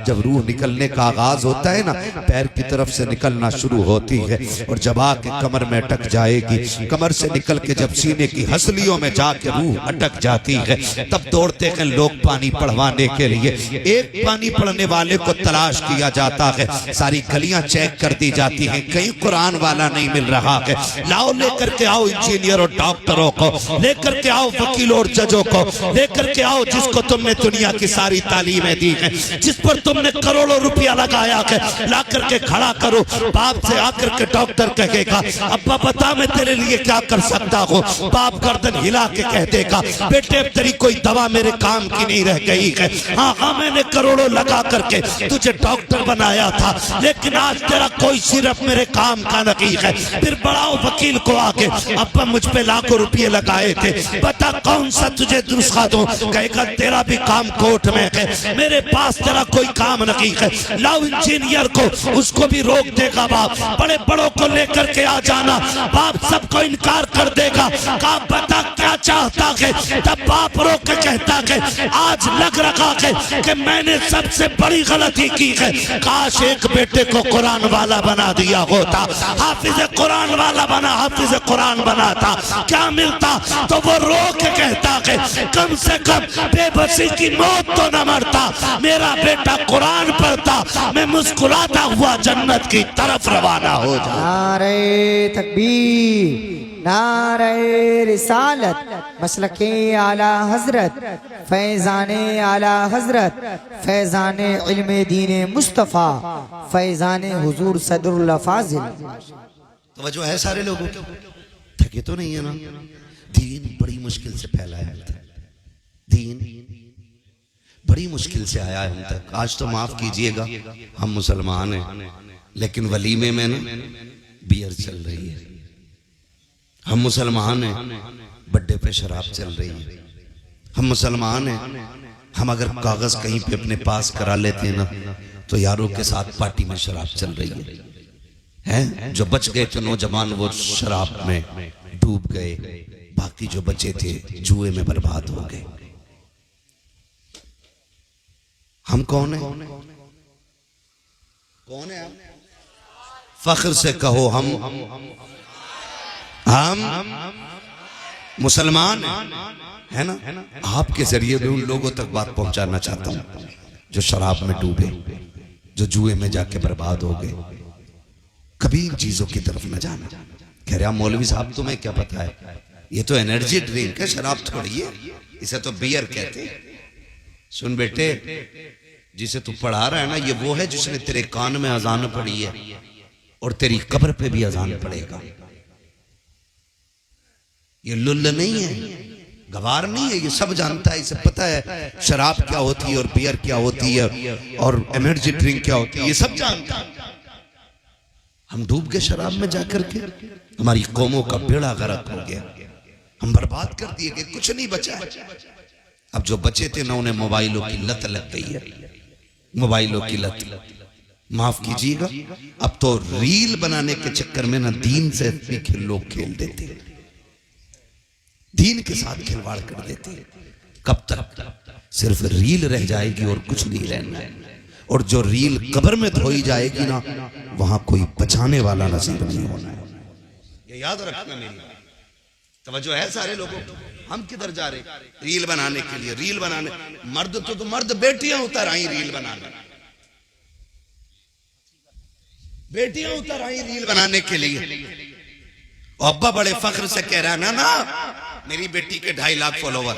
जब रूह निकलने का आगाज होता है ना, पैर की तरफ से निकलना शुरू होती है और जब आके कमर में अटक जाएगी, कमर से निकल के जब सीने की हसलियों में जाके रूह अटक जाती है, तब दौड़ते हैं लोग पानी पढ़वाने के लिए। एक पानी पढ़ने वाले को तलाश किया जाता है, सारी गलियां चेक कर दी जाती हैं, कहीं कुरान वाला नहीं मिल रहा है। लाओ लेकर के आओ इंजीनियर और डॉक्टरों को, लेकर के आओ वकीलों और जजों को, लेकर के आओ जिसको तुमने दुनिया की सारी तालीमें दी है, जिस पर तुमने करोड़ों रुपया लगाया है, ला करके खड़ा करो। बाप से आकर के डॉक्टर कहेगा अब्बा बता मैं तेरे लिए क्या कर सकता हूँ। बाप गर्दन हिला के कह देगा बेटे अब तेरी कोई दवा मेरे काम की नहीं रह गई है। हाँ हाँ मैंने करोड़ों लगा करके तुझे डॉक्टर बनाया था, लेकिन आज तेरा कोई सिर्फ मेरे काम का नहीं है। फिर बढ़ाओ वकील को आके, अब्बा मुझ पे लाखों रुपये लगाए थे, बता कौन सा तुझे नुस्खा दूं। कहेगा तेरा भी काम कोर्ट में है, मेरे पास तेरा कोई काम नहीं है। लाओ इंजीनियर को, उसको भी रोक देगा बाप। बड़े बड़ों को लेकर के आ जाना, बाप सबको इनकार कर देगा। कहा बता क्या चाहता है, तब बाप रोक के कहता है आज लग रहा है कि मैंने सबसे बड़ी गलती की है। काश एक बेटे को कुरान वाला बना दिया होता, हाफिज कुरान वाला बना, हाफिज कुरान बनाता, क्या मिलता। तो वो रो के कहता है कम से कम बेबसी की मौत तो न मरता, मेरा बेटा कुरान पढ़ता, मैं मुस्कुराता हुआ जन्नत की तरफ रवाना हो जाता। नारे तकबीर, नारे रिसालत, मसलके आला हजरत, फैजाने आला हजरत, फैजाने इल्मे दीने मुस्तफ़ा, फैजाने हुजूर सदरुल फाजिल। तो जो है सारे लोगों थके तो नहीं है ना। दीन बड़ी मुश्किल से फैला है, दीन बड़ी मुश्किल से आया है हम तक। आज तो माफ कीजिएगा हम मुसलमान हैं, लेकिन वलीमे में ना बियर चल रही है। हम मुसलमान हैं, बर्थडे पे शराब चल रही है। हम मुसलमान हैं, हम अगर कागज कहीं पे अपने पास करा लेते हैं ना, तो यारों के साथ पार्टी में शराब चल रही है। जो बच गए थे नौजवान वो शराब में डूब गए, बाकी जो बचे थे जुए में बर्बाद हो गए। हम कौन है? कौन है? फख्र से कहो हम मुसलमान है ना। आपके जरिए मैं उन लोगों तक बात पहुंचाना चाहता हूं जो शराब में डूबे, जो जुए में जाके बर्बाद हो गए। कभी इन चीजों की तरफ न जाना। कह रहा मौलवी साहब तुम्हें क्या पता है, ये तो एनर्जी ड्रिंक है, शराब थोड़ी है, इसे तो बियर कहते हैं। सुन बेटे, जिसे तू पढ़ा रहा है ना, ये वो है जिसने तेरे कान में अजान पड़ी है और तेरी कब्र पे भी अजान पड़ेगा। ये लुल्ल नहीं है, गवार नहीं है, ये सब जानता है, इसे पता है शराब क्या होती है और बियर क्या होती है और एनर्जी ड्रिंक क्या होती है, ये सब जानता है। हम डूब गए शराब में जाकर के, हमारी कौमों का बेड़ा गर्क हो गया, हम बर्बाद कर दिए गए, कुछ नहीं बचा है। अब जो बचे थे ना उन्हें मोबाइलों की लत लग गई है, मोबाइलों की लत। माफ कीजिएगा, अब तो रील बनाने के चक्कर में ना दीन से भी लोग खेल देते, दीन के साथ खिलवाड़ कर देते। कब तक सिर्फ रील रह जाएगी और कुछ नहीं रहना, और जो रील कब्र में धोई जाएगी ना, वहां कोई बचाने वाला नसीब नहीं होना है। ये याद रखना, मेरी तवज्जो है सारे लोगों। हम किधर जा रहे? रील बनाने के लिए, रील बनाने। मर्द तो मर्द बेटियां उतर आई रील बनाने, बेटियां उतर आई रील बनाने के लिए। अब्बा बड़े फख्र से कह रहा ना मेरी बेटी के 2.5 लाख फॉलोवर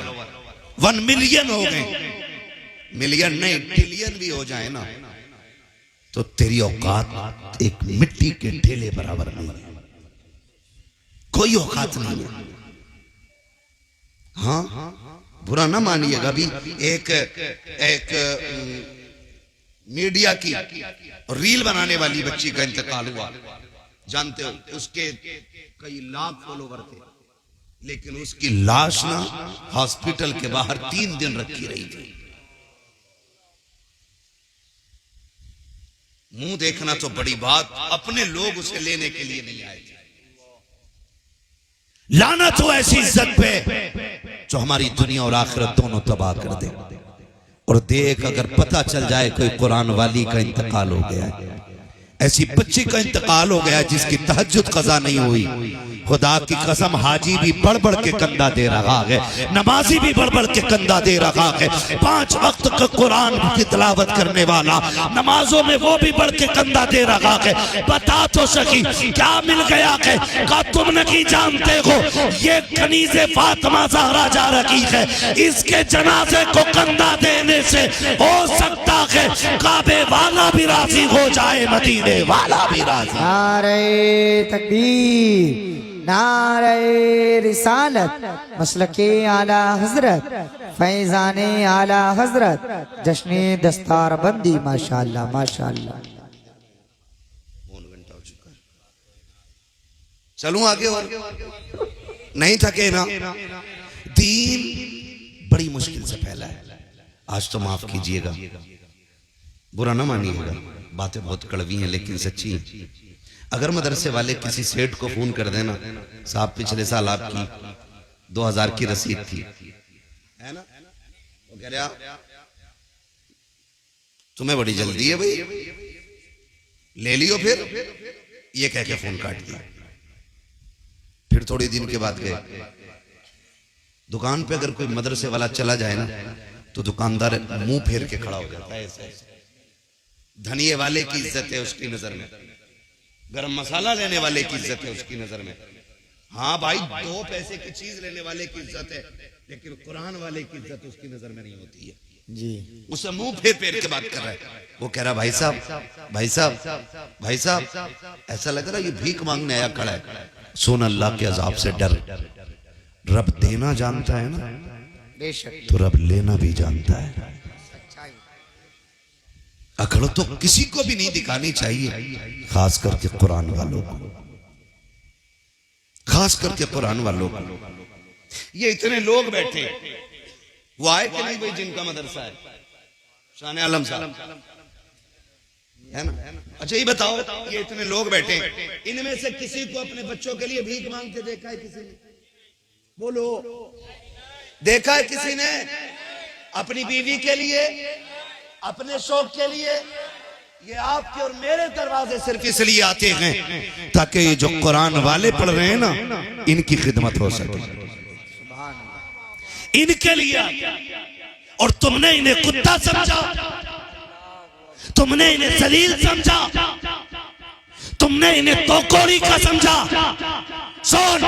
1 मिलियन हो गए। मिलियन नहीं, ट्रिलियन भी हो जाए ना, तो तेरी औकात एक मिट्टी के ढेले बराबर नहीं है, कोई औकात नहीं है। हाँ, बुरा ना मानिएगा। अभी एक मीडिया की रील बनाने वाली बच्ची का इंतकाल हुआ, जानते हो, उसके कई लाख फॉलोवर थे, लेकिन उसकी लाश ना हॉस्पिटल के बाहर 3 दिन रखी रही थी। मुंह देखना तो बड़ी बात, अपने लोग उसे लेने के लिए नहीं आए थे। लानत हो ऐसी इज्जत पे जो हमारी दुनिया और आखिरत दोनों तबाह कर दे। और देख अगर पता चल जाए कोई कुरान वाली का इंतकाल हो गया है, ऐसी बच्ची का इंतकाल हो गया जिसकी तहज्जुद कज़ा नहीं हुई, खुदा की कसम हाजी भी बढ़ बढ़ के कंधा दे रहा है, नमाजी भी बढ़ बढ़ के कंधा दे रहा है, 5 वक्त का कुरान की तिलावत करने वाला नमाजों में वो भी बढ़ के कंधा दे रहा है। बता तो सकी क्या मिल गया है? का तुम नहीं जानते हो ये कनीज़े फातिमा ज़हरा जा रही है, इसके जनाजे को कंधा देने से हो सकता है काबे वाला भी राजी हो जाए, मदीने वाला भी राजी। नारे तकबीर, नारे रिसालत, मसलके आला हजरत, फैजाने आला हजरत, जश्ने दस्तार बंदी, माशाअल्लाह माशाअल्लाह। चलूं आगे और नहीं थके ना। दीन बड़ी मुश्किल से फैला है। आज तो माफ कीजिएगा, बुरा ना मानिएगा, बातें बहुत कड़वी हैं लेकिन सच्ची हैं। अगर मदरसे वाले किसी सेठ को फोन कर देना, साहब पिछले साल आपकी 2000 की रसीद थी, है ना, वो कह रहा तुम्हें बड़ी जल्दी है भाई, ले लियो, फिर ये कह के फोन काट दिया। फिर थोड़ी दिन के बाद गए दुकान पे, अगर कोई मदरसे वाला चला जाए ना तो दुकानदार मुंह फेर के खड़ा हो जाता है ऐसे। धनिये वाले की इज्जत है उसकी नजर में, गरम मसाला लेने वाले की इज्जत है उसकी नजर में। हाँ भाई, 2 पैसे की चीज लेने वाले की इज्जत है, लेकिन कुरान वाले की इज्जत उसकी नजर में नहीं होती है जी। उसे मुंह फेर फेर के बात कर रहा है। वो कह रहा भाई साहब भाई साहब भाई साहब, ऐसा लग रहा है ये भीख मांगने आया खड़ा है। सुन, अल्लाह के अजाब से डर। रब देना जानता है ना, तो रब लेना भी जानता है। अकड़ तो किसी को भी नहीं दिखानी चाहिए, खास करके कुरान वालों को, खास करके कुरान वालों को। ये इतने लोग बैठे, वो आए कि नहीं भाई जिनका मदरसा है, शान आलम साहब है ना। अच्छा ये बताओ, ये इतने लोग बैठे, इनमें से किसी को अपने बच्चों के लिए भीख मांगते देखा है किसी ने? बोलो, देखा है किसी ने? अपनी बीवी के लिए, अपने शौक के लिए? ये आपके और मेरे दरवाजे सिर्फ इसलिए आते हैं ताकि ये जो कुरान वाले पढ़ रहे हैं ना, इनकी खिदमत हो सके, इनके लिए। और तुमने इन्हें कुत्ता समझा, तुमने इन्हें जलील समझा, तुमने इन्हें तोकोड़ी का समझा। सुन,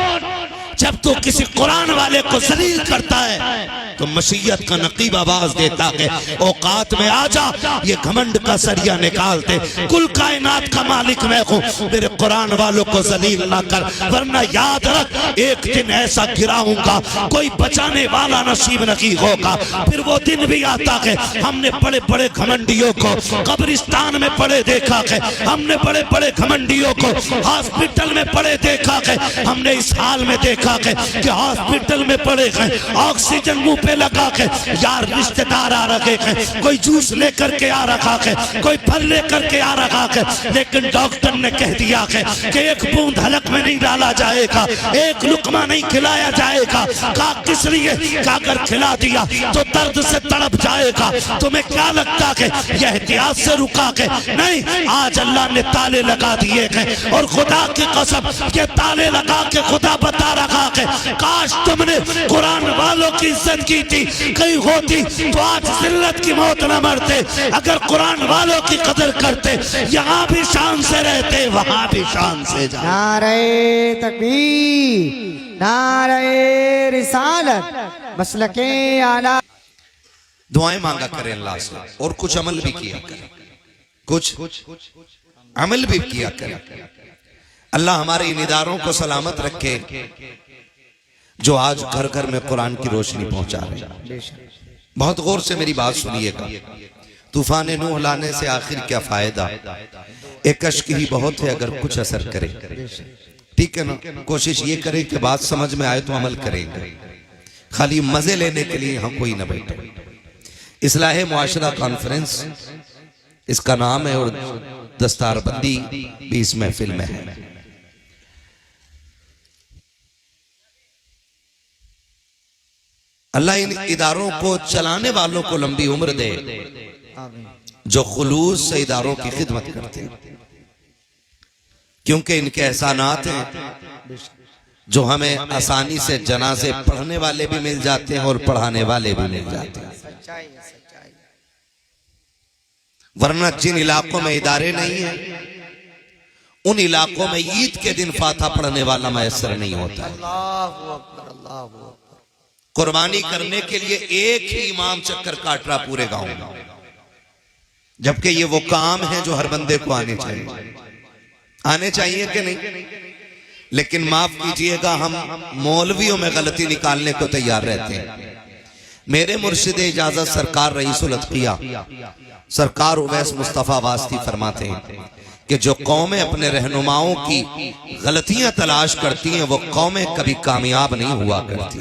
जब तू किसी कुरान वाले को जलील करता है तो मसीहत का नकीब आवाज देता है, औकात में आ जा, ये घमंड का सरिया निकालते, कुल कायनात का मालिक मैं हूँ, मेरे कुरान वालों को जलील ना कर, वरना याद रख एक दिन ऐसा गिराऊंगा कोई बचाने वाला नसीब नहीं होगा। फिर वो दिन भी आता है, हमने बड़े बड़े घमंडियों को कब्रिस्तान में पड़े देखा है, हमने बड़े बड़े घमंडियों को हॉस्पिटल में पड़े देखा है, हमने इस हाल में देखा है कि हॉस्पिटल में पड़े हैं, ऑक्सीजन मुंह पे लगा के, यार रिश्तेदार आ रखे हैं, कोई जूस लेकर के आ रखा है, कोई फल लेकर के आ रखा है, लेकिन डॉक्टर ने कह दिया है कि एक बूंद हलक में नहीं डाला जाएगा, एक लुकमा नहीं खिलाया जाएगा। कहा किस लिए? कि अगर खिला दिया तो दर्द से तड़प जाएगा। तुम्हें क्या लगता है यह एहतियात से रुका के? नहीं, आज अल्लाह ने ताले लगा दिए हैं, और खुदा की कसम ये ताले लगा के खुदा बता रहा है, काश तुमने कुरान वालों की इज्जत की थी, कहीं होती तो आज जिल्लत की मौत न मरते। अगर कुरान वालों की कदर करते, यहाँ भी शान से रहते, वहां भी शान से जाते। नारे तकबीर, नारे रिसालत, मसलके आला। दुआएं मांगा करें अल्लाह से, और कुछ अमल भी किया करें, कुछ अमल भी किया करें। अल्लाह हमारे इन इदारों को सलामत रखे जो आज घर घर में कुरान की रोशनी पहुंचा रहे हैं। बहुत गौर से मेरी बात सुनिएगा। तूफान नूह लाने से आखिर क्या फायदा? एक अश्क ही बहुत है अगर कुछ असर करे। ठीक है ना? कोशिश ये करें कि बात समझ में आए तो अमल करेंगे, खाली मजे लेने के लिए हम कोई ना बैठे। इस्लाह मुआशरा कॉन्फ्रेंस इसका नाम है, और दस्तारबंदी भी इस महफिल में है। अल्लाह इन इदारों को चलाने वालों को लंबी उम्र दे आमीन। जो खुलूस से इदारों की खिदमत करते हैं, क्योंकि इनके एहसानात हैं जो हमें आसानी से जनाजे पढ़ने वाले भी मिल जाते हैं और पढ़ाने वाले भी मिल जाते हैं। सच्चाई है, सच्चाई। वरना जिन इलाकों में इदारे नहीं है उन इलाकों में ईद के दिन फातिहा पढ़ने वाला मैसर नहीं होता है। अल्लाहु अकबर, अल्लाहु अकबर। कुर्बानी करने के लिए एक ही इमाम चक्कर काट रहा पूरे गांव में, जबकि ये वो काम है जो हर बंदे को आने चाहिए कि नहीं। लेकिन माफ कीजिएगा, हम मौलवियों में गलती निकालने को तैयार रहते हैं। मेरे मुर्शिद इजाजत सरकार रईसुल अतकिया सरकार उवैस मुस्तफा वास्ती फरमाते हैं कि जो कौमें अपने रहनुमाओं की गलतियां तलाश करती हैं वो कौमें कभी कामयाब नहीं हुआ करती।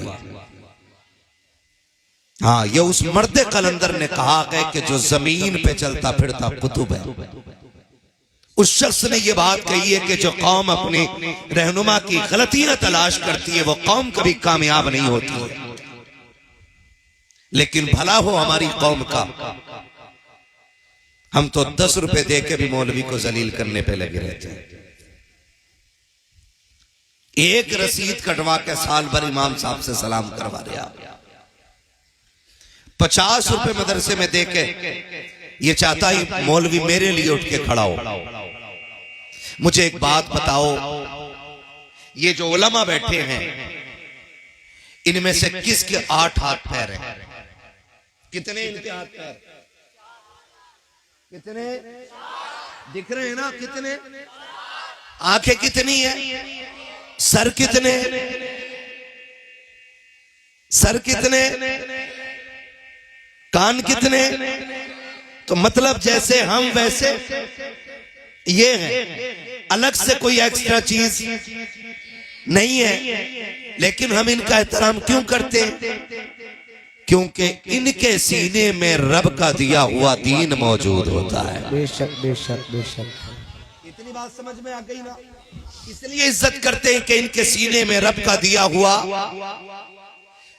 हाँ, ये उस मर्द कलंदर ने कहा है कि जो जमीन पे चलता फिरता कुतुब है। उस शख्स ने यह बात कही है कि जो कौम अपनी रहनुमा की गलतियां तलाश करती है वो कौम कभी कामयाब नहीं होती है। लेकिन भला हो हमारी कौम का, हम तो 10 रुपए दे के भी मौलवी को जलील करने पे लगे रहते हैं। एक रसीद कटवा के साल भर इमाम साहब से सलाम करवा रहे आप। 50 रुपए मदरसे में दे के ये चाहता ही मौलवी मेरे लिए उठ के खड़ा हो। मुझे एक बात बताओ, ये जो उलमा बैठे हैं इनमें से किसके 8 हाथ पैर हैं? कितने इनके हाथ पैर? कितने दिख रहे हैं ना? कितने? आंखें कितनी है? सर कितने? सर कितने? कान कितने? तो मतलब जैसे हम वैसे ये है, अलग से कोई एक्स्ट्रा चीज नहीं है। लेकिन हम इनका एहतराम क्यों करते हैं? क्योंकि इनके सीने में रब का दिया हुआ दीन मौजूद होता है। बेशक बेशक बेशक। इतनी बात समझ में आ गई ना? इसलिए इज्जत करते हैं कि इनके सीने में रब का दिया हुआ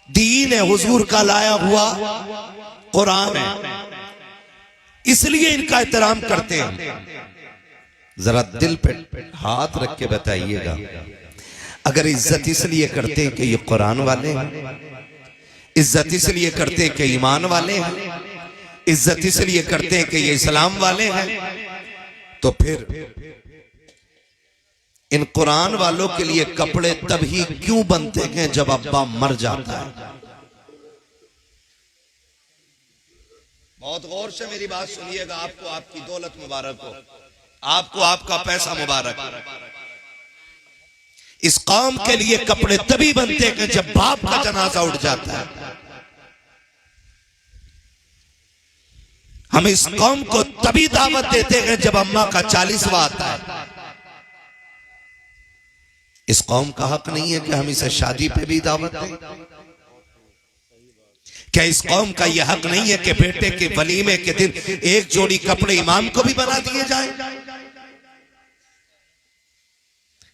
दीन है, हुजूर का लाया हुआ कुरान है, इसलिए इनका एहतराम करते हैं। जरा दिल पे हाथ रख के बताइएगा, अगर इज्जत इसलिए करते हैं कि ये कुरान वाले हैं, इज्जत इसलिए करते हैं कि ईमान वाले हैं, इज्जत इसलिए करते हैं कि ये इस्लाम वाले हैं, तो फिर इन कुरान वालों के लिए कपड़े तभी क्यों बनते हैं जब अब्बा मर जाता है? बहुत गौर से मेरी बात सुनिएगा। आपको आपकी दौलत मुबारक हो, आपको आपका पैसा मुबारक हो। इस कौम के लिए कपड़े तभी बनते हैं जब बाप का जनाजा उठ जाता है। हम इस कौम को तभी दावत देते हैं जब अम्मा का 40वां आता है। इस कौम का हक नहीं है कि हम इसे शादी पे भी दावत दें? क्या इस कौम का यह हक नहीं है कि बेटे के वलीमे के दिन एक जोड़ी कपड़े इमाम को भी बना दिए जाएं?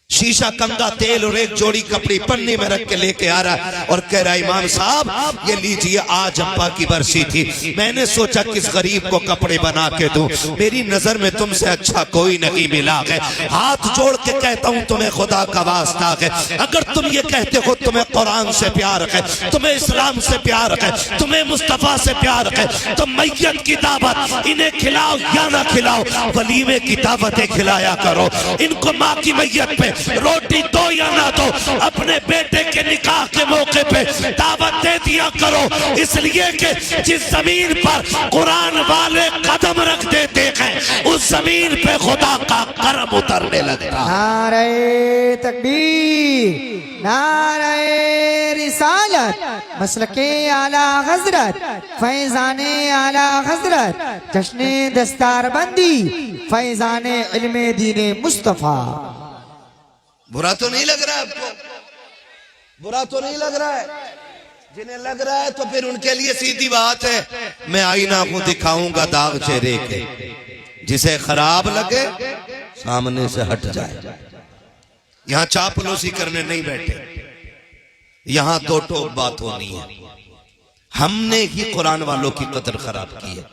शीशा, कंगा तेल और एक जोड़ी कपड़ी पन्नी में रख के लेके आ रहा है और कह रहा है इमाम साहब ये लीजिए, आज अब्बा की बरसी थी, मैंने सोचा किस गरीब को कपड़े बना के दूं, मेरी नजर में तुमसे अच्छा कोई नहीं मिला है। हाथ जोड़ के कहता हूं तुम्हें खुदा का वास्ता है, अगर तुम ये कहते हो तुम्हें कुरान से प्यार है, तुम्हें इस्लाम से प्यार है, तुम्हें मुस्तफा से प्यार है, तो मैयत की दावत इन्हें खिलाओ या ना खिलाओ, वलीमे की दावतें खिलाया करो। इनको माँ की मैयत पे रोटी दो या ना दो, अपने बेटे के निकाह के मौके पे दावत दे दिया करो, इसलिए कि जिस जमीन पर कुरान वाले कदम रख देते हैं उस जमीन पे खुदा का करम उतरने लगता है। नारे तकबीर, नारे रिसालत, मसलके आला हजरत, फैजाने आला हजरत, जश्ने दस्तारबंदी, फैजाने इल्मे दीने मुस्तफा। बुरा तो नहीं लग रहा है आपको? बुरा तो नहीं लग रहा है? जिन्हें लग रहा है तो फिर उनके लिए सीधी बात है, मैं आईना को दिखाऊंगा दाग चेहरे के, जिसे खराब लगे सामने से हट जाए। यहां चापलूसी करने नहीं बैठे, यहां दो टोक बात होनी है। हमने ही कुरान वालों की कदर खराब की है।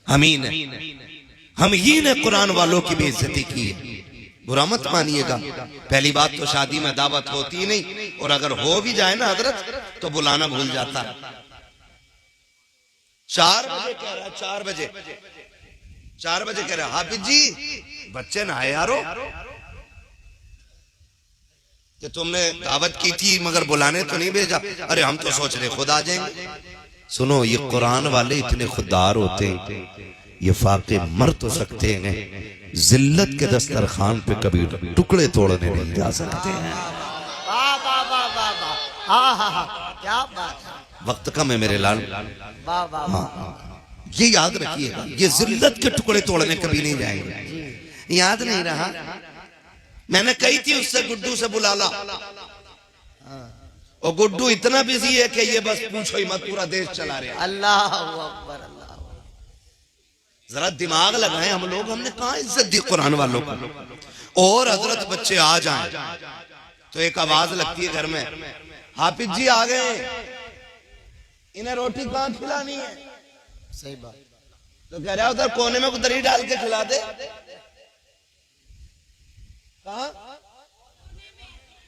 हम ही ने कुरान वालों की बेइज्जती की है। बुरा मत मानिएगा। पहली बात तो शादी में दावत होती ही नहीं, और अगर हो भी जाए ना हजरत तो बुलाना भूल जाता है। 4 बजे कह रहा है, 4 बजे कह रहा है, हाफिज जी बच्चे ना आए यारो, कि तुमने दावत की थी मगर बुलाने तो नहीं भेजा। अरे हम तो सोच रहे खुद आ जाएंगे। सुनो, ये कुरान वाले इतने खुददार होते हैं, ये फाके मर तो सकते हैं, जिल्लत के दस्तरखान पे कभी टुकड़े तोड़ने नहीं जा सकते हैं। वाह वाह वाह वाह वाह, हाँ हाँ हाँ, क्या बात है। वक्त कम है मेरे लाल। वाह वाह वाह, ये याद रखिएगा, ये जिल्लत के टुकड़े तोड़ने कभी नहीं जाएंगे। याद नहीं रहा, मैंने कही थी उससे, गुड्डू से बुला ला, और गुड्डू इतना बिजी है कि ये बस पूछो ही मत, पूरा देश चला रहे। अल्लाह अकबर, अल्लाह। जरा दिमाग लगाएं हम लोग, हमने कहा इज्जत दी कुरान वालों को। और हजरत बच्चे आ जाएं तो एक आवाज लगती है घर में, हाफिज जी आ गए, इन्हें रोटी कहां खिलानी है। सही बात। तो कह रहा उधर कोने में दही डाल के खिला दे। कहा?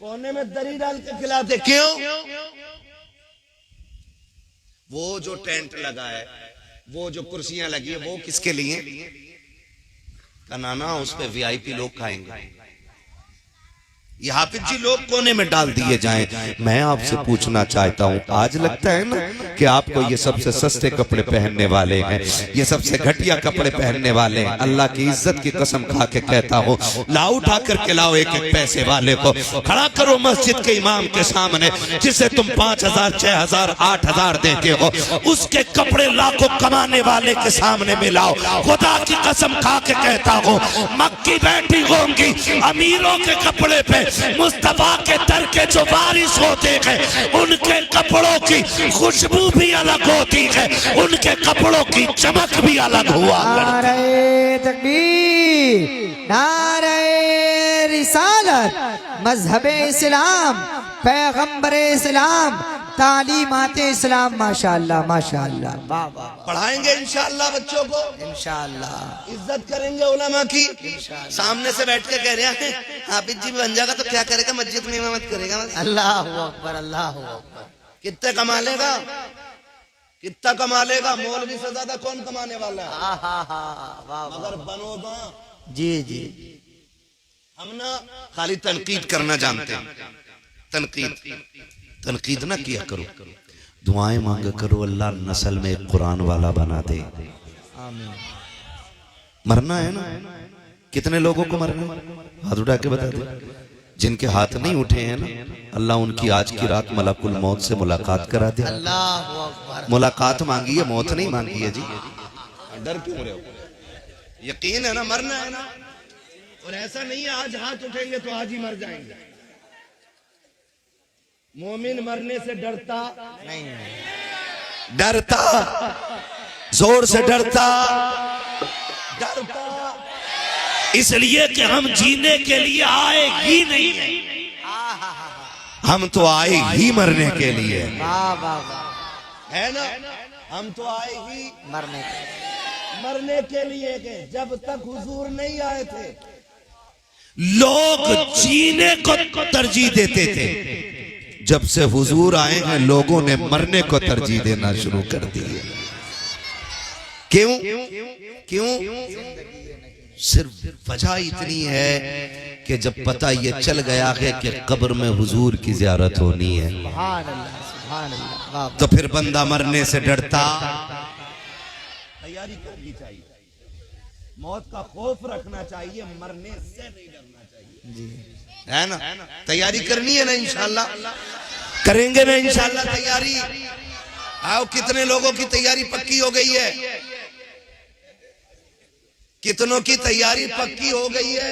कोने में दही डाल के खिला दे। क्यों? वो जो टेंट लगा है, वो जो कुर्सियां लगी है, वो किसके लिए? का नाना उस पे वीआईपी लोग खाएंगे। ये हाफिज जी लोग कोने में डाल दिए जाएं। मैं आपसे पूछना चाहता हूं, आज लगता है ना कि आपको ये सबसे सस्ते कपड़े पहनने वाले हैं, ये सबसे घटिया कपड़े पहनने वाले हैं। अल्लाह की इज्जत की कसम खा के कहता हूं, लाओ उठा करके लाओ एक एक पैसे वाले को, खड़ा करो मस्जिद के इमाम के सामने, जिसे तुम 5,000, 6,000, 8,000 देते हो, उसके कपड़े लाखों कमाने वाले के सामने मिलाओ। खुदा की कसम खा के कहता हूं, मक्की बैठी होंगी अमीरों के कपड़े पे, मुस्तफा के दर के जो बारिश होते हैं उनके कपड़ों की खुशबू भी अलग होती है, उनके कपड़ों की चमक भी अलग हुआ। नारे तकबीर, नारे रिसालत, मजहबे इस्लाम, पैगंबरे इस्लाम, तालीमाते इस्लाम, माशाअल्लाह माशाअल्लाह। वाह वाह। पढ़ाएंगे इंशाअल्लाह बच्चों को, इंशाअल्लाह इज्जत करेंगे उलमा की। सामने से बैठ के कह रहे हैं हाफिज जी बन जाएगा तो क्या करेगा, मस्जिद में इमामत करेगा। अल्लाह अकबर, अल्लाह अकबर। कितने कमा लेगा, कितना कमा लेगा? मौलवी से ज्यादा कौन कमाने वाला है? मगर बनोगा जी जी। हम ना खाली तनकीद करना जानते हैं, तनकीद ना किया करो, दुआएं मांगा करो, अल्लाह नस्ल में एक कुरान वाला बना दे। आमीन। मरना है ना, कितने लोगों को मरना है? हाथ उठा के बता दे। जिनके हाथ नहीं उठे हैं ना, अल्लाह उनकी आज की रात मलकुल मौत से मुलाकात करा दे। अल्लाह अकबर। मुलाकात मांगी है, मौत नहीं मांगी है जी। डर क्यों रहे हो? यकीन है ना, मरना है ना। और ऐसा नहीं है आज हाथ उठेंगे तो आज ही मर जाएंगे। मोमिन मरने से डरता नहीं, डरता, जोर से डरता, इसलिए कि हम जीने के लिए आए ही नहीं है, हम तो आए ही मरने के लिए। वाह वाह वाह। है ना, हम तो आए ही मरने के लिए के। जब तक हुजूर नहीं आए थे लोग जीने को तरजीह देते थे, जब से हुजूर आए हैं लोगों ने मरने को तरजीह देना शुरू कर दी है। क्यों? क्यों? सिर्फ वजह इतनी है कि जब पता ये चल गया है कि कब्र में हुजूर की ज़ियारत होनी है, सुभान अल्लाह, सुभान अल्लाह। तो फिर बंदा मरने से डरता। तैयारी करनी चाहिए, मौत का खौफ रखना चाहिए, मरने से नहीं डरना चाहिए जी, है ना। तैयारी करनी है ना, इंशाल्लाह करेंगे ना, इंशाल्लाह तैयारी। आओ, कितने लोगों की तैयारी पक्की हो गई है? कितनों की तैयारी पक्की हो गई है?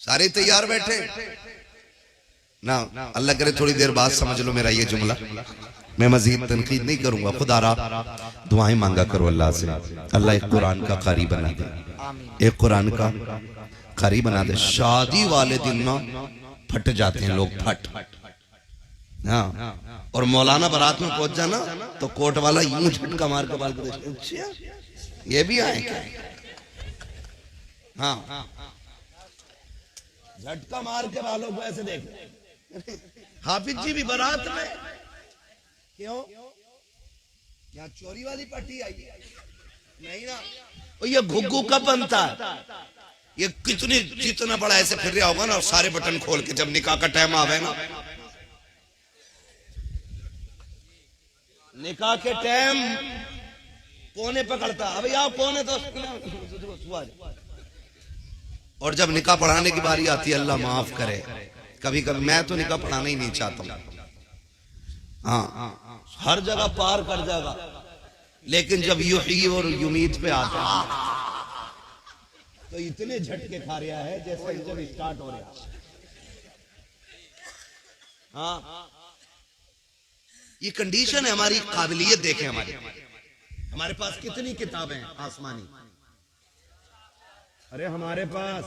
सारे तैयार बैठे ना? अल्लाह करे थोड़ी देर बाद समझ लो मेरा ये जुमला, मैं मजीद तनकीद नहीं करूंगा। खुदारा दुआएं मांगा करो अल्लाह से, अल्लाह एक कुरान का कारी बना दे, एक कुरान का कारी बना दे। शादी वाले दिन ना फट जाते हैं लोग, फट हाँ, और मौलाना बारात में पहुंच जाना तो कोट वाला यूं झटका मार के बाल को देखते, अच्छा ये भी आए क्या? हाँ, झटका मार के बालों को ऐसे देख। हाफिज जी भी बारात में, क्यों? यहाँ चोरी वाली पार्टी आई है? नहीं ना। और ये घुग्गू कब बनता है? ये कितनी जितना बड़ा ऐसे फिर रहा होगा ना, और सारे बटन खोल के जब निकाह का टाइम आवे ना, निकाह के टाइम पौने पकड़ता, अभी आओ पौने तो, और जब निकाह पढ़ाने की बारी आती है, अल्लाह माफ करे, कभी कभी मैं तो निकाह पढ़ाना ही नहीं चाहता हूं। हाँ, हर जगह पार कर जाएगा, लेकिन जब युही और युमीत पे आता है तो इतने झटके खा रहा है जैसे जब स्टार्ट हो रहा। हाँ, ये कंडीशन है हमारी। काबिलियत देखें हमारे पास कितनी किताबें हैं आसमानी। अरे हमारे पास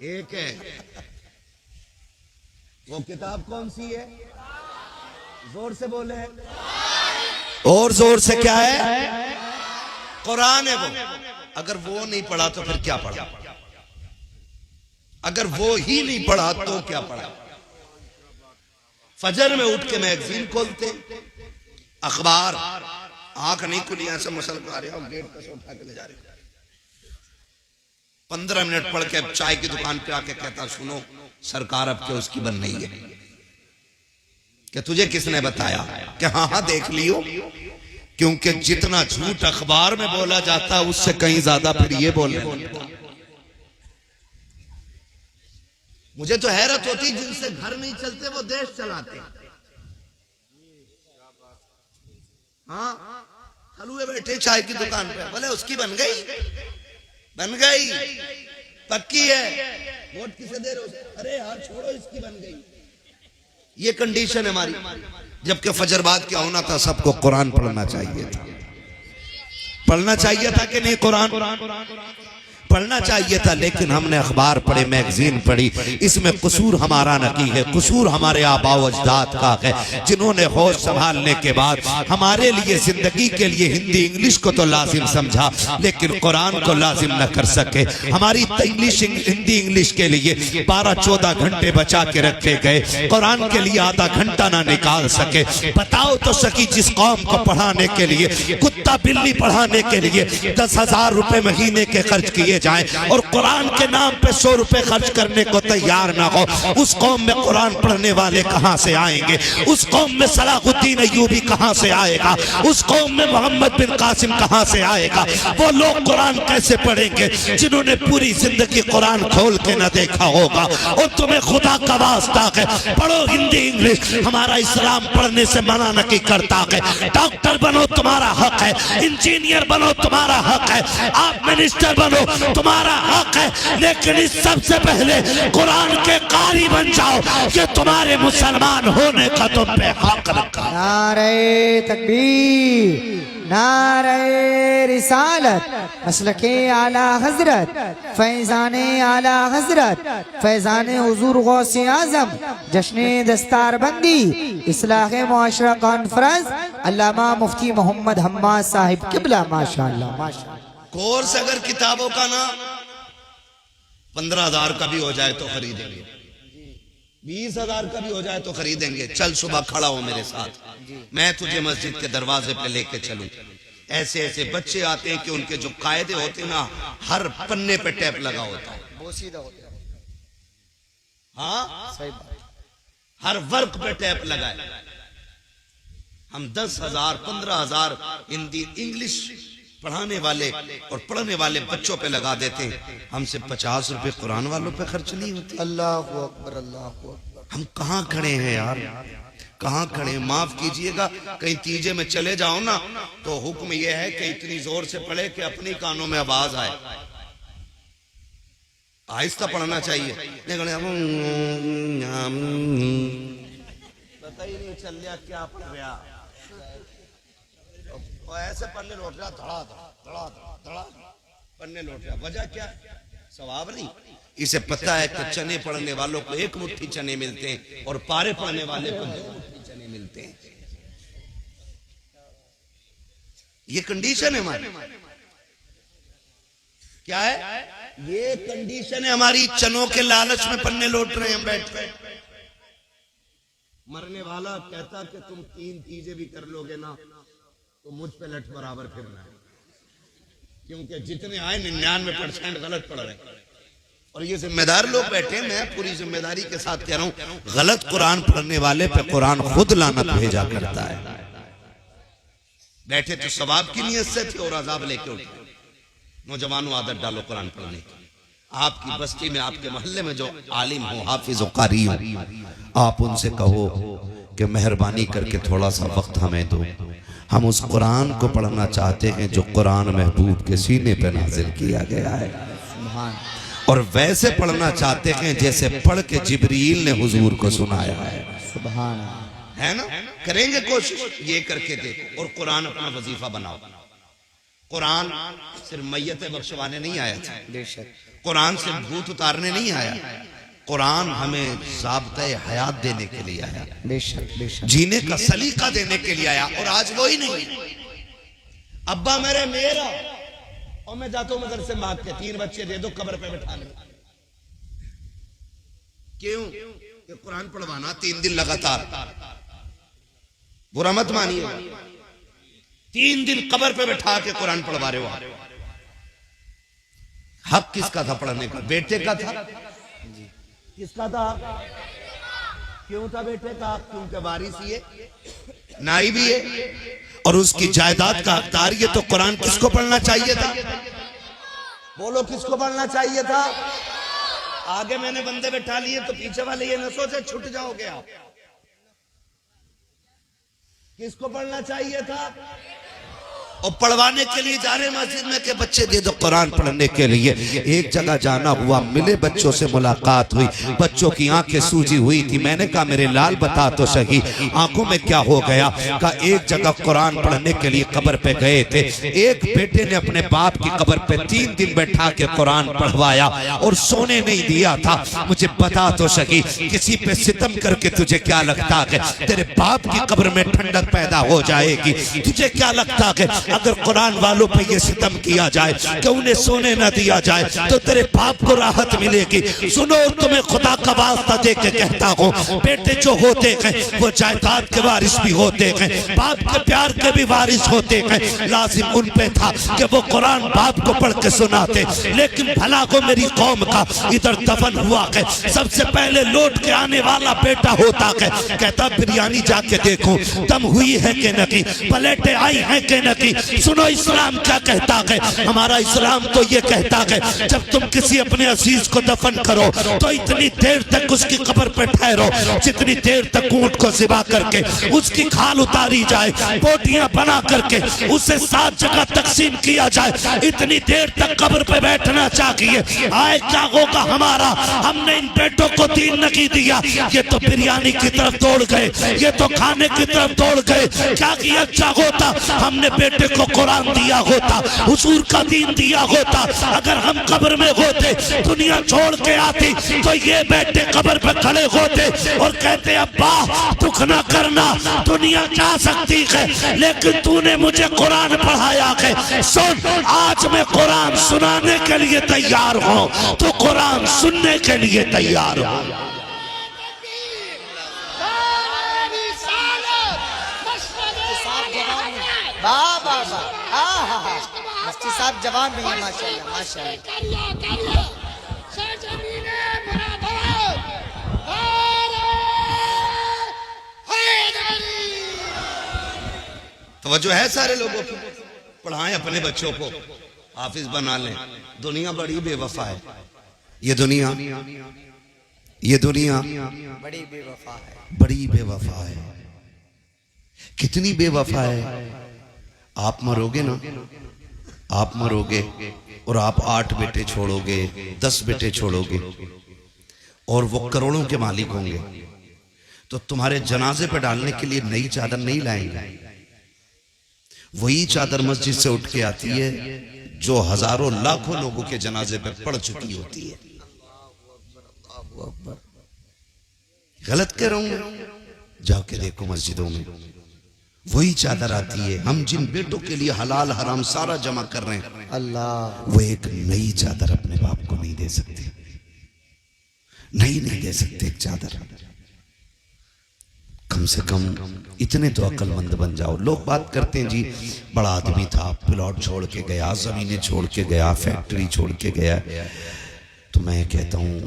एक है, वो किताब कौन सी है? जोर से बोले, और जोर से क्या है? कुरान है वो। अगर वो नहीं पढ़ा तो फिर क्या पढ़ा? अगर वो ही नहीं पढ़ा तो क्या पढ़ा? फजर में उठ के मैगजीन खोलते, अखबार, आंख नहीं खुली, ऐसे मसल आ रहे हो, गेट पे से उठा के ले जा रहे हो, 15 मिनट पढ़ के चाय की दुकान पे आके कहता, सुनो सरकार अब क्या उसकी बन रही है? क्या तुझे किसने बताया? क्या हाँ हाँ देख लियो। क्योंकि जितना झूठ अखबार में बोला जाता है उससे कहीं ज्यादा फिर ये बोल रहे हैं। मुझे तो हैरत होती, जिनसे घर नहीं चलते वो देश चलाते। हाँ, हलुए बैठे चाय की दुकान पे, बोले उसकी बन गई, बन गई, पक्की है, वोट किसे दे रहे हो? अरे यार छोड़ो, इसकी बन गई। ये कंडीशन है हमारी। जबकि फजर बाद क्या होना था? सबको कुरान पढ़ना चाहिए था। पढ़ना चाहिए था कि नहीं? कुरान पढ़ना चाहिए था, लेकिन हमने अखबार पढ़े, मैगजीन पढ़ी। इसमें कसूर हमारा नहीं है, कसूर हमारे आबा व अजदाद का है, जिन्होंने होश संभालने के बाद हमारे लिए जिंदगी के लिए हिंदी इंग्लिश को तो लाजिम समझा, लेकिन कुरान को लाजिम न कर सके। हमारी इंग्लिश हिंदी इंग्लिश के लिए 12-14 घंटे बचा के रखे गए, कुरान के लिए आधा घंटा ना निकाल सके। बताओ तो सकी, जिस कौम को पढ़ाने के लिए, कुत्ता बिल्ली पढ़ाने के लिए 10,000 रुपए महीने के खर्च किए जाए और कुरान के नाम पे 100 रुपए खर्च करने को तैयार ना हो, उस कौम में कुरान पढ़ने वाले कहां से आएंगे? उस कौम में सलाहुद्दीन अय्यूबी कहां से आएगा? उस कौम में मोहम्मद बिन कासिम कहां से आएगा? वो लोग कुरान कैसे पढ़ेंगे जिन्होंने पूरी जिंदगी कुरान खोल के न देखा होगा? और तुम्हें खुदा का वास्ता है, पढ़ो हिंदी इंग्लिश। हमारा इस्लाम पढ़ने से मना नहीं करता है। डॉक्टर बनो तुम्हारा हक है, इंजीनियर बनो तुम्हारा हक है, आप मिनिस्टर बनो तुम्हारा हक है, लेकिन इस सबसे पहले कुरान के कारी बन जाओ, ये तुम्हारे मुसलमान होने का तुम पे हक रखा। नारे तकबीर, नारे रिसालत, मसलके आला हजरत, फैजाने आला हजरत, फैजाने हुजूर गौसे आजम, जश्ने दस्तारबंदी, इस्लाह मुआशरा कॉन्फ्रेंस, अल्लामा मुफ्ती मोहम्मद हम्माद साहिब किबला। माशाअल्लाह माशाअल्लाह। कोर्स अगर किताबों का ना 15,000 का भी हो जाए तो खरीदेंगे, 20,000 का भी हो जाए तो खरीदेंगे। चल सुबह खड़ा हो मेरे साथ, मैं तुझे मस्जिद के दरवाजे पे लेके चलूं। ऐसे ऐसे बच्चे आते हैं कि उनके जो कायदे होते हैं ना, हर पन्ने पे टैप लगा होता है, हाँ सही बात, हर वर्क पे टैप लगा है। हम 10,000 15,000 हिंदी इंग्लिश पढ़ाने वाले और पढ़ने वाले बच्चों पे लगा देते हैं, हमसे 50 रुपए कुरान वालों पे खर्च नहीं होते। अल्लाह अकबर, अल्लाह अकबर। हम कहाँ खड़े हैं यार, कहाँ खड़े हैं? माफ कीजिएगा, कहीं तीजे में चले जाओ ना तो हुक्म यह है कि इतनी जोर से पढ़े कि अपनी कानों में आवाज आए। आहिस्ता पढ़ना चाहिए। पता ही नहीं चल रहा क्या पढ़ रहा, ऐसे पन्ने लौट रहा, धड़ा धड़ा धड़ा धड़ा धड़ा पन्ने लौट रहा। वजह क्या? सवाब नहीं। इसे पता है कि चने पढ़ने वालों को 1 मुट्ठी चने मिलते हैं और पारे पढ़ने वाले को 2 मुट्ठी चने मिलते हैं। ये कंडीशन है हमारी। क्या है ये कंडीशन है हमारी। चनों के लालच में पन्ने लौट रहे हैं हम बैठ कर। मरने वाला कहता कि तुम 3 चीजें भी कर लोगे ना तो मुझ पे लठ बराबर फिरना है, क्योंकि जितने आए 99% गलत पढ़ रहे हैं। और ये जिम्मेदार लोग बैठे, मैं पूरी जिम्मेदारी के साथ कह रहा हूं, गलत कुरान पढ़ने वाले पे कुरान खुद लानत भेजा करता है। बैठे तो सवाब की नियत से थे और अजाब लेके उठे। नौजवानों आदत डालो कुरान पढ़ने की। आपकी बस्ती में, आपके मोहल्ले में जो आलिम हो, हाफिज हो, कारी हो, आप उनसे कहो कि मेहरबानी करके थोड़ा सा वक्त हमें दो। हम उस कुरान को पढ़ना चाहते हैं जो कुरान महबूब के सीने पे नाजिल किया गया है, और वैसे पढ़ना चाहते हैं जैसे पढ़ के जिब्रील ने हुजूर को सुनाया है। सुभान है ना। करेंगे कोशिश, ये करके देखो। और कुरान अपना वजीफा बनाओ। कुरान सिर्फ मैयत बख्शवाने नहीं आया था, कुरान सिर्फ भूत उतारने नहीं आया, कुरान हमें ज़ाब्ते हयात देने के लिए आया, जीने का सलीका देने के लिए आया। और आज वो ही नहीं। अब्बा मेरा और मैं जाता हूं मदरसे मांग के 3 बच्चे दे दो कब्र पे बैठा ले। क्यों? कि कुरान पढ़वाना 3 दिन लगातार। बुरा मत मानिए, 3 दिन कब्र पे बैठा के कुरान पढ़वा रहे हो। हक किसका था पढ़ने का? बेटे का था। किसका था? क्यों था बेटे का? क्योंकि वारिस ही है, नाई भी है और उसकी जायदाद का हकदार। ये तो कुरान किसको पढ़ना चाहिए था? बोलो किसको पढ़ना चाहिए था? आगे मैंने बंदे बैठा लिए तो पीछे वाले ये न सोचे छूट जाओगे आप। किसको पढ़ना चाहिए था? और पढ़वाने के लिए जा रहे मस्जिद में के बच्चे दे दो कुरान पढ़ने के लिए। एक जगह जाना हुआ, मिले बच्चों से मुलाकात हुई, बच्चों की आंखें सूजी हुई थी। मैंने कहा मेरे लाल बता तो सही आंखों में क्या हो गया? कहा एक जगह कुरान पढ़ने के लिए कब्र पे गए थे, एक बेटे ने अपने बाप की कब्र पे 3 दिन बैठा के कुरान पढ़वाया और सोने नहीं दिया था। मुझे बता तो सही किसी पे सितम करके तुझे क्या लगता है तेरे बाप की कब्र में ठंडक पैदा हो जाएगी? तुझे क्या लगता है अगर कुरान वालों पे ये सितम किया जाए कि उन्हें सोने न दिया जाए तो तेरे बाप को राहत मिलेगी? सुनो, तुम्हें खुदा का वास्ता दे के कहता हूँ, बेटे जो होते हैं वो जायदाद के वारिस भी होते हैं, बाप के प्यार के भी वारिस होते हैं। लाजिम उन पे था कि वो कुरान बाप को पढ़ के सुनाते। लेकिन भला को मेरी कौम का इधर दफन हुआ है, सबसे पहले लौट के आने वाला बेटा होता है। कहता बिरयानी जाके देखो दम हुई है कि नहीं, प्लेटें आई हैं कि नहीं। सुनो इस्लाम क्या कहता है? हमारा इस्लाम तो ये कहता है जब तुम किसी अपने अजीज को दफन करो तो इतनी देर तक उसकी कब्र पे ठहरो जितनी देर तक ऊंट को ज़िबा करके उसकी खाल उतारी जाए, बोटियां बना करके उसे 7 जगह तकसीम किया जाए, इतनी देर तक कब्र पे बैठना चाहिए। आए क्या होगा हमारा? हमने इन बेटों को दीन नहीं दिया, ये तो बिरयानी की तरफ दौड़ गए, ये तो खाने की तरफ दौड़ गए। क्या किया अच्छा होता हमने बेटे को कुरान दिया होता, हुजूर का दीन दिया होता। अगर हम कब्र में होते, दुनिया छोड़ के आती, तो ये बेटे कब्र पे खड़े होते और कहते अब्बा दुख ना करना, दुनिया जा सकती है लेकिन तूने मुझे कुरान पढ़ाया है। सुन, आज मैं कुरान सुनाने के लिए तैयार हूँ, तो कुरान सुनने के लिए तैयार हूँ। वाह वाह वाह, मुफ्ती साहब जवान नहीं है माशाल्लाह माशाल्लाह। तवज्जो है सारे लोगों की? पढ़ाएं अपने बच्चों को, हाफिज बना लें। दुनिया बड़ी बेवफा है, ये दुनिया बड़ी बेवफा है, बड़ी बेवफा है। कितनी बेवफा है? आप मरोगे ना, आप मरोगे और आप 8 बेटे छोड़ोगे, 10 बेटे छोड़ोगे और वो करोड़ों के मालिक होंगे, तो तुम्हारे जनाजे पे डालने के लिए नई चादर नहीं लाएंगे, वही चादर मस्जिद से उठ के आती है जो हजारों लाखों लोगों के जनाजे पे पड़ चुकी होती है। गलत कह रहा हूं? जाके देखो मस्जिदों में वही चादर आती है। हम जिन बेटों के लिए हलाल हराम सारा जमा कर रहे हैं, अल्लाह, वो एक नई चादर अपने बाप को नहीं दे सकते। नहीं दे सकते एक चादर। कम से कम इतने तो अक्लमंद बन जाओ। लोग बात करते हैं जी बड़ा आदमी था, प्लॉट छोड़ के गया, जमीनें छोड़ के गया, फैक्ट्री छोड़ के गया। तो मैं कहता हूं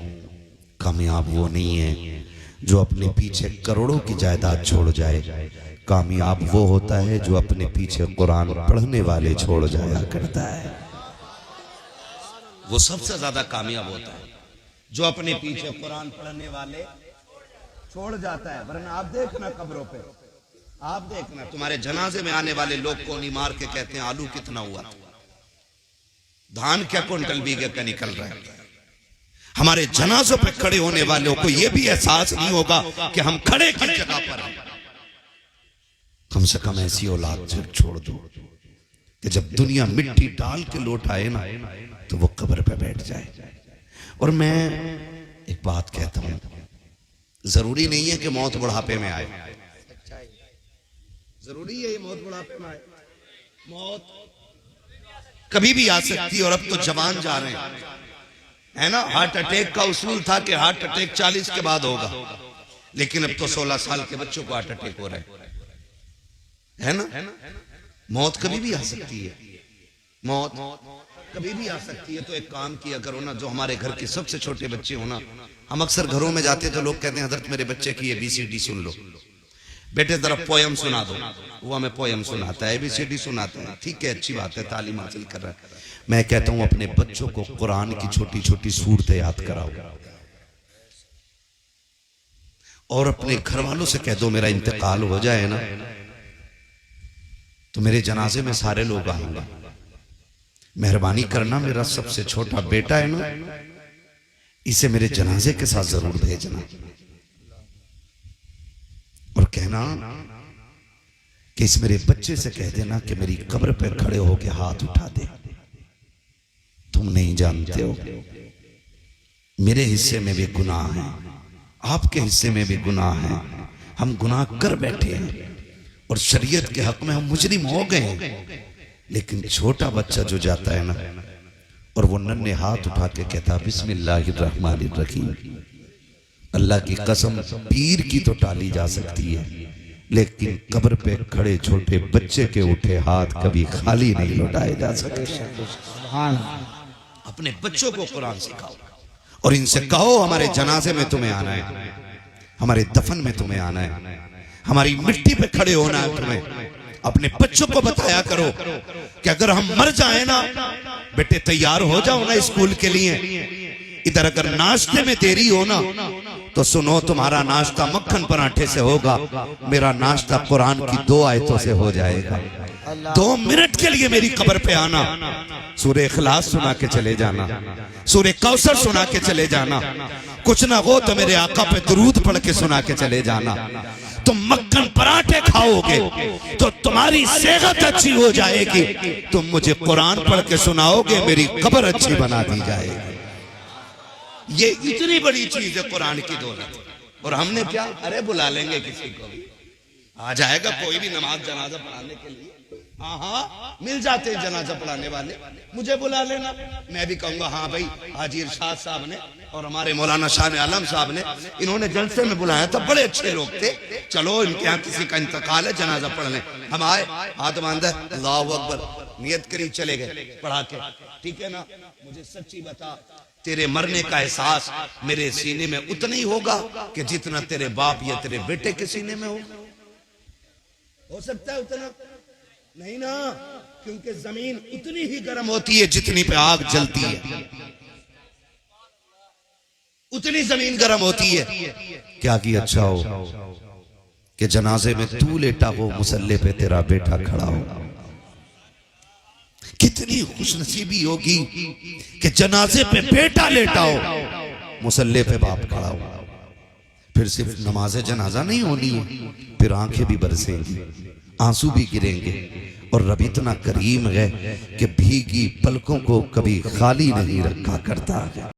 कामयाब वो नहीं है जो अपने पीछे करोड़ों की जायदाद छोड़ जाए। कामयाब वो होता है जो अपने पीछे कुरान पढ़ने वाले छोड़ जाया करता है। वो सबसे ज्यादा कामयाब होता है जो अपने पीछे कुरान पढ़ने वाले छोड़ जाता है। वरना आप देखना कब्रों पे, आप देखना तुम्हारे जनाजे में आने वाले लोग को नहीं मार के कहते हैं आलू कितना हुआ, धान क्या कुंटल बीघे का निकल रहा है। हमारे जनाजों पे खड़े होने वालों को यह भी एहसास नहीं होगा कि हम खड़े किस जगह पर हैं। कम से कम ऐसी औलाद छोड़ दो कि जब दुनिया मिट्टी डाल के लौट आए ना तो वो कब्र पे बैठ जाए। और मैं एक बात कहता हूं, जरूरी नहीं है कि मौत बुढ़ापे में आए। जरूरी है ये मौत बुढ़ापे में आए? मौत कभी भी आ सकती है। और अब तो जवान जा रहे हैं, है ना। हार्ट अटैक का उसूल था कि हार्ट अटैक 40 के बाद होगा, लेकिन अब तो 16 साल के बच्चों को हार्ट अटैक हो रहा है ना। मौत कभी भी आ सकती है, मौत कभी भी आ सकती है। तो एक काम किया करो ना, जो हमारे घर के सबसे छोटे बच्चे हो ना, हम अक्सर घरों में जाते तो लोग कहते हैं हजरत मेरे बच्चे की ABCD सुन लो, बेटे जरा पोयम सुना दो। वो हमें पोयम सुनाता है, ABCD सुनाता है, ठीक है, अच्छी बात है, तालीम हासिल कर रहा है। मैं कहता हूं अपने बच्चों को कुरान की छोटी छोटी सूरतें याद कराओ। और अपने घर वालों से कह दो मेरा इंतकाल हो जाए ना तो मेरे जनाजे में सारे लोग आएंगे, मेहरबानी करना मेरा सबसे छोटा बेटा है ना, इसे मेरे जनाजे के साथ जरूर भेजना। और कहना कि इस मेरे बच्चे से कह देना कि मेरी कब्र पर खड़े होके हाथ उठा दे। तुम नहीं जानते हो मेरे हिस्से में भी गुनाह है, आपके हिस्से में भी गुनाह है। हम गुनाह कर बैठे हैं और शरीयत के हक में हम मुजरिम हो गए हैं। लेकिन छोटा बच्चा जो जाता है ना और वो नन्हे हाथ उठा के कहता बिस्मिल्लाहिर्रहमानिर्रहीम, अल्लाह की कसम पीर की तो टाली जा सकती है, लेकिन कब्र पे खड़े छोटे बच्चे के उठे हाथ कभी खाली नहीं लौटाए जा सकते। अपने बच्चों को कुरान सिखाओ और इनसे कहो हमारे जनाजे में तुम्हें आना है, हमारे दफन में तुम्हें आना है, हमारी मिट्टी पे खड़े होना है तुम्हें। अपने बच्चों को बताया करो कि अगर हम मर जाए ना बेटे तैयार हो जाओ ना स्कूल के लिए। इधर अगर नाश्ते में देरी हो ना तो सुनो तुम्हारा नाश्ता मक्खन पराठे से होगा, मेरा नाश्ता कुरान की 2 आयतों से हो जाएगा। 2 मिनट के लिए मेरी कब्र पे आना, सूरह इखलास सुना के चले जाना, सूरह कौसर सुना के चले जाना, कुछ ना हो तो मेरे आका पे दुरूद पढ़ के सुना के चले जाना। तुम मक्खन पराठे खाओगे तो तुम्हारी सेहत अच्छी हो जाएगी, तुम मुझे कुरान पढ़ के सुनाओगे मेरी कब्र अच्छी बना दी जाएगी। ये इतनी बड़ी चीज है कुरान की दौलत। और हमने क्या, अरे बुला लेंगे किसी को भी, आ जाएगा कोई भी नमाज जनाजा पढ़ाने के लिए। हाँ मिल जाते हैं जनाजा पढ़ाने वाले, मुझे बुला लेना, मैं भी कहूंगा हाँ भाई हाजी इरशाद साहब ने और हमारे मौलाना शाह आलम साहब ने इन्होंने जलसे में बुलाया था, बड़े अच्छे लोग थे, चलो इनके यहाँ किसी का इंतकाल है जनाजा पढ़ लें। हम आए, हाथ बांधा, अल्लाहु अकबर, नियत करी, चले गए पढ़ा के। ठीक है ना, मुझे सच्ची बता तेरे मरने का एहसास मेरे सीने में उतना ही होगा कि जितना तेरे बाप या तेरे बेटे के सीने में हो सकता है उतना नहीं ना, क्योंकि जमीन उतनी ही गर्म होती है जितनी पे आग जलती है, उतनी जमीन गर्म होती है। क्या की अच्छा हो कि जनाजे में तू लेटा हो, मुसल्ले पे तेरा बेटा खड़ा हो। कितनी खुशनसीबी होगी कि जनाजे पे बेटा लेटा हो, मुसल्ले पे बाप खड़ा हो। फिर सिर्फ नमाज जनाजा नहीं होनी है, फिर आंखें भी बरसेंगी, आंसू भी गिरेंगे। और रब इतना करीम है कि भीगी पलकों को कभी खाली नहीं रखा करता है।